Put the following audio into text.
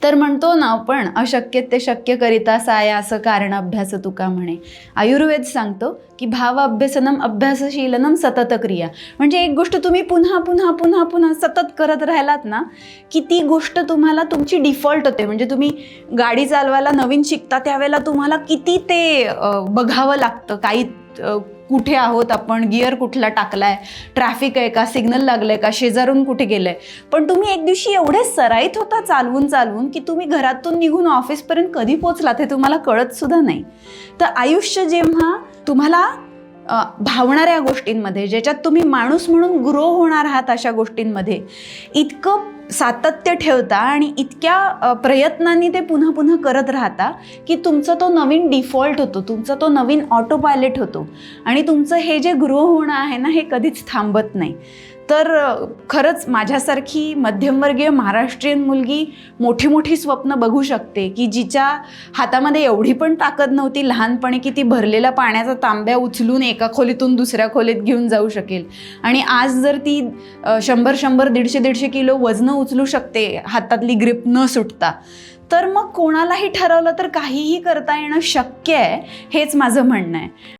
तर म्हणतो ना आपण, अशक्य ते शक्य करिता साया असं कारण अभ्यास तुका म्हणे. आयुर्वेद सांगतो की भाव अभ्यसनम अभ्यासशीलनम सतत क्रिया. म्हणजे एक गोष्ट तुम्ही पुन्हा पुन्हा पुन्हा पुन्हा सतत करत राहिलात ना की ती गोष्ट तुम्हाला तुमची डिफॉल्ट होते. म्हणजे तुम्ही गाडी चालवायला नवीन शिकता त्यावेळेला तुम्हाला किती ते बघावं लागतं, काही कुठे आहोत आपण, गिअर कुठला टाकलाय, ट्रॅफिक आहे का, सिग्नल लागलंय का, शेजारून कुठे गेलंय. पण तुम्ही एक दिवशी एवढे सराईत होता चालवून चालवून की तुम्ही घरातून निघून ऑफिसपर्यंत कधी पोचलात हे तुम्हाला कळत सुद्धा नाही. तर आयुष्य जेव्हा तुम्हाला भावणाऱ्या गोष्टींमध्ये, ज्याच्यात तुम्ही माणूस म्हणून ग्रो होणार आहात, अशा गोष्टींमध्ये इतकं सातत्य ठेवता आणि इतक्या प्रयत्नांनी ते पुन्हा पुन्हा करत राहता की तुमचा तो नवीन डिफॉल्ट होतो, तुमचा तो नवीन ऑटो पायलट होतो आणि तुमचं हे जे ग्रो होणं आहे ना हे कधीच थांबत नाही. तर खरंच माझ्यासारखी मध्यमवर्गीय महाराष्ट्रीयन मुलगी मोठी मोठी स्वप्न बघू शकते की जिच्या हातामध्ये एवढी पण ताकद नव्हती लहानपणी की ती भरलेला पाण्याचा तांब्या उचलून एका खोलीतून दुसऱ्या खोलीत घेऊन जाऊ शकेल. आणि आज जर ती 100-100, 150-150 किलो वजनं उचलू शकते हातातली ग्रिप न सुटता, तर मग कोणालाही ठरवलं तर काहीही करता येणं शक्य आहे, हेच माझं म्हणणं आहे.